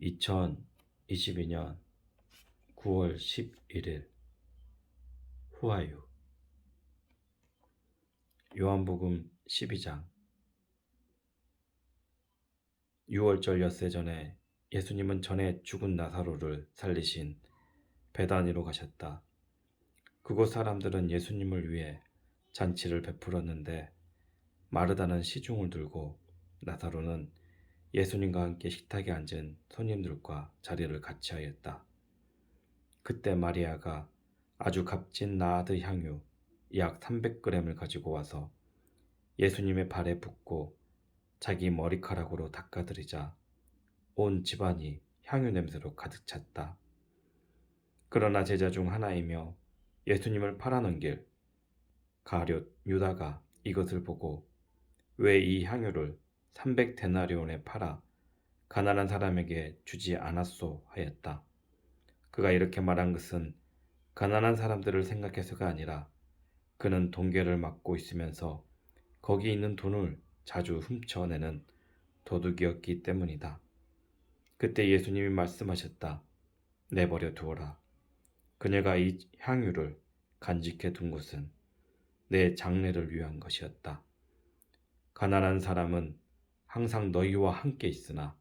2022년 9월 11일 후아유 요한복음 12장 6월절 엿새 전에 예수님은 전에 죽은 나사로를 살리신 베다니로 가셨다. 그곳 사람들은 예수님을 위해 잔치를 베풀었는데 마르다는 시중을 들고 나사로는 예수님과 함께 식탁에 앉은 손님들과 자리를 같이 하였다. 그때 마리아가 아주 값진 나아드 향유 약 300g을 가지고 와서 예수님의 발에 붓고 자기 머리카락으로 닦아드리자 온 집안이 향유 냄새로 가득 찼다. 그러나 제자 중 하나이며 예수님을 팔아넘길 가룟 유다가 이것을 보고 왜 이 향유를 300데나리온에 팔아 가난한 사람에게 주지 않았소 하였다. 그가 이렇게 말한 것은 가난한 사람들을 생각해서가 아니라 그는 동계를 맡고 있으면서 거기 있는 돈을 자주 훔쳐내는 도둑이었기 때문이다. 그때 예수님이 말씀하셨다. 내버려 두어라. 그녀가 이 향유를 간직해 둔 것은 내 장례를 위한 것이었다. 가난한 사람은 항상 너희와 함께 있으나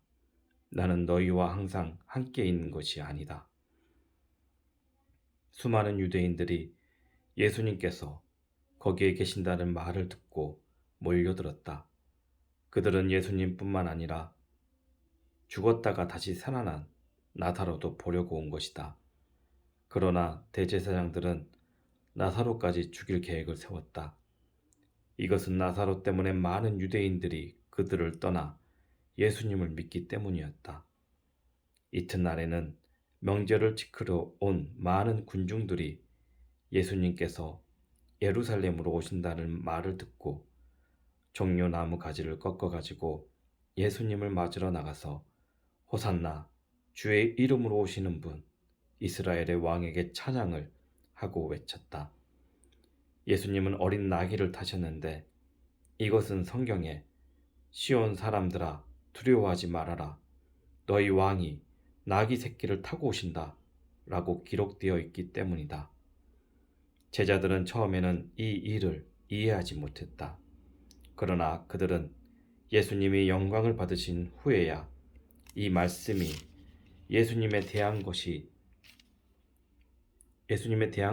나는 너희와 항상 함께 있는 것이 아니다. 수많은 유대인들이 예수님께서 거기에 계신다는 말을 듣고 몰려들었다. 그들은 예수님뿐만 아니라 죽었다가 다시 살아난 나사로도 보려고 온 것이다. 그러나 대제사장들은 나사로까지 죽일 계획을 세웠다. 이것은 나사로 때문에 많은 유대인들이 그들을 떠나 예수님을 믿기 때문이었다. 이튿날에는 명절을 지키러 온 많은 군중들이 예수님께서 예루살렘으로 오신다는 말을 듣고 종려나무 가지를 꺾어가지고 예수님을 맞으러 나가서 호산나 주의 이름으로 오시는 분 이스라엘의 왕에게 찬양을 하고 외쳤다. 예수님은 어린 나귀를 타셨는데 이것은 성경에 시온 사람들아 두려워하지 말아라 너희 왕이 나귀 새끼를 타고 오신다 라고 기록되어 있기 때문이다. 제자들은 처음에는 이 일을 이해하지 못했다. 그러나 그들은 예수님이 영광을 받으신 후에야 이 말씀이 예수님에 대한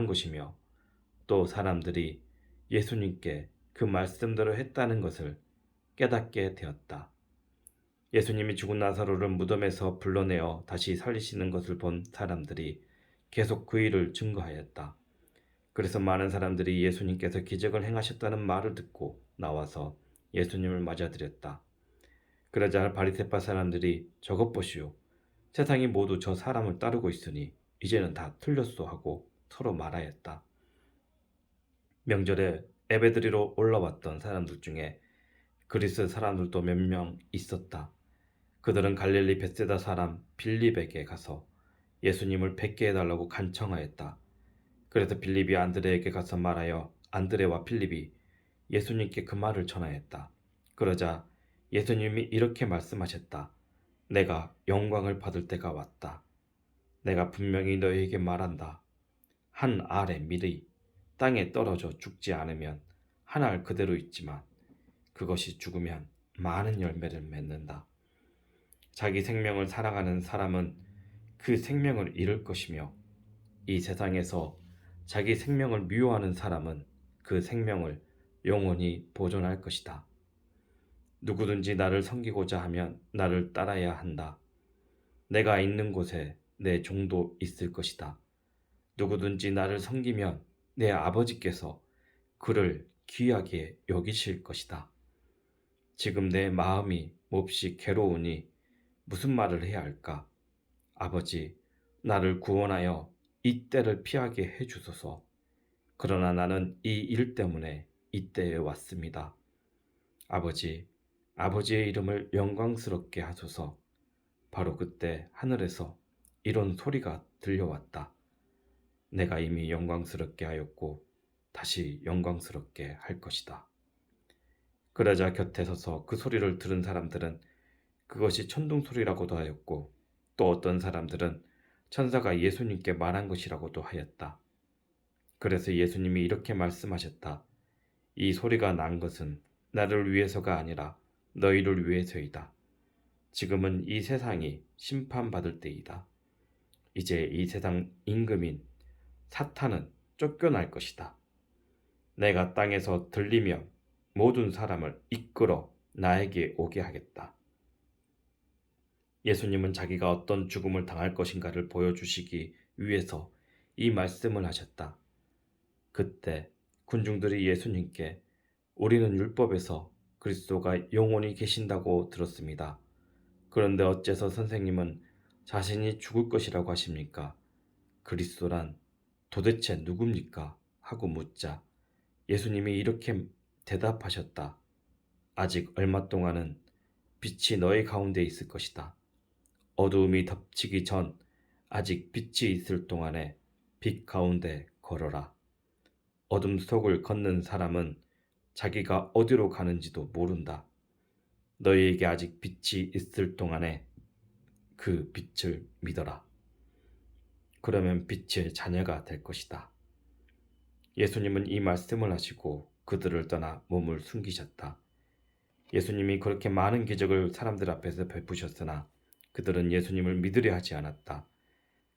것이며 또 사람들이 예수님께 그 말씀대로 했다는 것을 깨닫게 되었다. 예수님이 죽은 나사로를 무덤에서 불러내어 다시 살리시는 것을 본 사람들이 계속 그 일을 증거하였다. 그래서 많은 사람들이 예수님께서 기적을 행하셨다는 말을 듣고 나와서 예수님을 맞아들였다. 그러자 바리새파 사람들이 저것 보시오. 세상이 모두 저 사람을 따르고 있으니 이제는 다 틀렸소 하고 서로 말하였다. 명절에 예배드리러 올라왔던 사람들 중에 그리스 사람들도 몇 명 있었다. 그들은 갈릴리 벳세다 사람 빌립에게 가서 예수님을 뵙게 해달라고 간청하였다. 그래서 빌립이 안드레에게 가서 말하여 안드레와 빌립이 예수님께 그 말을 전하였다. 그러자 예수님이 이렇게 말씀하셨다. 내가 영광을 받을 때가 왔다. 내가 분명히 너희에게 말한다. 한 알의 밀이 땅에 떨어져 죽지 않으면 한 알 그대로 있지만 그것이 죽으면 많은 열매를 맺는다. 자기 생명을 사랑하는 사람은 그 생명을 잃을 것이며 이 세상에서 자기 생명을 미워하는 사람은 그 생명을 영원히 보존할 것이다. 누구든지 나를 섬기고자 하면 나를 따라야 한다. 내가 있는 곳에 내 종도 있을 것이다. 누구든지 나를 섬기면 내 아버지께서 그를 귀하게 여기실 것이다. 지금 내 마음이 몹시 괴로우니 무슨 말을 해야 할까? 아버지, 나를 구원하여 이 때를 피하게 해주소서. 그러나 나는 이 일 때문에 이때에 왔습니다. 아버지, 아버지의 이름을 영광스럽게 하소서. 바로 그때 하늘에서 이런 소리가 들려왔다. 내가 이미 영광스럽게 하였고 다시 영광스럽게 할 것이다. 그러자 곁에 서서 그 소리를 들은 사람들은 그것이 천둥 소리라고도 하였고 또 어떤 사람들은 천사가 예수님께 말한 것이라고도 하였다. 그래서 예수님이 이렇게 말씀하셨다. 이 소리가 난 것은 나를 위해서가 아니라 너희를 위해서이다. 지금은 이 세상이 심판받을 때이다. 이제 이 세상 임금인 사탄은 쫓겨날 것이다. 내가 땅에서 들리며 모든 사람을 이끌어 나에게 오게 하겠다. 예수님은 자기가 어떤 죽음을 당할 것인가를 보여주시기 위해서 이 말씀을 하셨다. 그때 군중들이 예수님께 우리는 율법에서 그리스도가 영원히 계신다고 들었습니다. 그런데 어째서 선생님은 자신이 죽을 것이라고 하십니까? 그리스도란 도대체 누굽니까? 하고 묻자 예수님이 이렇게 대답하셨다. 아직 얼마 동안은 빛이 너희 가운데 있을 것이다. 어두움이 덮치기 전 아직 빛이 있을 동안에 빛 가운데 걸어라. 어둠 속을 걷는 사람은 자기가 어디로 가는지도 모른다. 너희에게 아직 빛이 있을 동안에 그 빛을 믿어라. 그러면 빛의 자녀가 될 것이다. 예수님은 이 말씀을 하시고 그들을 떠나 몸을 숨기셨다. 예수님이 그렇게 많은 기적을 사람들 앞에서 베푸셨으나 그들은 예수님을 믿으려 하지 않았다.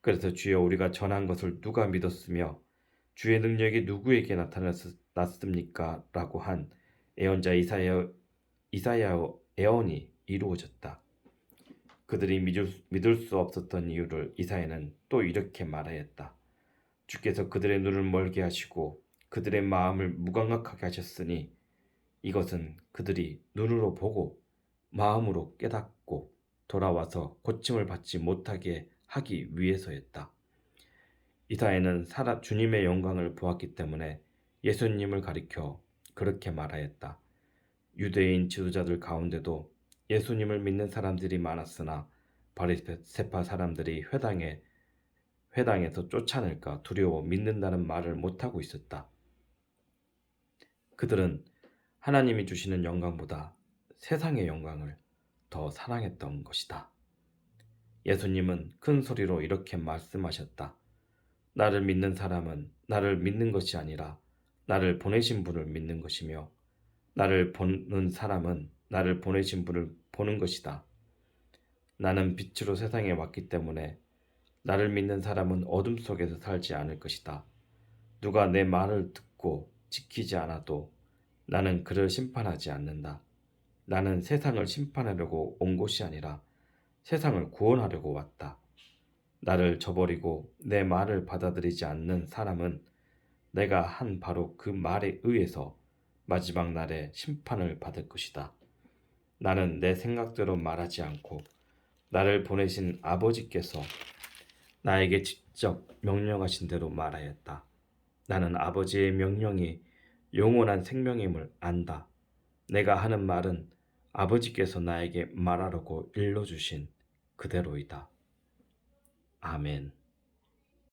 그래서 주여 우리가 전한 것을 누가 믿었으며 주의 능력이 누구에게 나타났습니까? 라고 한 예언자 이사야의 예언이 이루어졌다. 그들이 믿을 수 없었던 이유를 이사야는 또 이렇게 말하였다. 주께서 그들의 눈을 멀게 하시고 그들의 마음을 무감각하게 하셨으니 이것은 그들이 눈으로 보고 마음으로 깨닫고 돌아와서 고침을 받지 못하게 하기 위해서였다. 이사야는 주님의 영광을 보았기 때문에 예수님을 가리켜 그렇게 말하였다. 유대인 지도자들 가운데도 예수님을 믿는 사람들이 많았으나 바리새파 사람들이 회당에서 쫓아낼까 두려워 믿는다는 말을 못하고 있었다. 그들은 하나님이 주시는 영광보다 세상의 영광을 더 사랑했던 것이다. 예수님은 큰 소리로 이렇게 말씀하셨다. 나를 믿는 사람은 나를 믿는 것이 아니라 나를 보내신 분을 믿는 것이며 나를 보는 사람은 나를 보내신 분을 보는 것이다. 나는 빛으로 세상에 왔기 때문에 나를 믿는 사람은 어둠 속에서 살지 않을 것이다. 누가 내 말을 듣고 지키지 않아도 나는 그를 심판하지 않는다. 나는 세상을 심판하려고 온 것이 아니라 세상을 구원하려고 왔다. 나를 저버리고 내 말을 받아들이지 않는 사람은 내가 한 바로 그 말에 의해서 마지막 날에 심판을 받을 것이다. 나는 내 생각대로 말하지 않고 나를 보내신 아버지께서 나에게 직접 명령하신 대로 말하였다. 나는 아버지의 명령이 영원한 생명임을 안다. 내가 하는 말은 아버지께서 나에게 말하라고 일러주신 그대로이다. 아멘.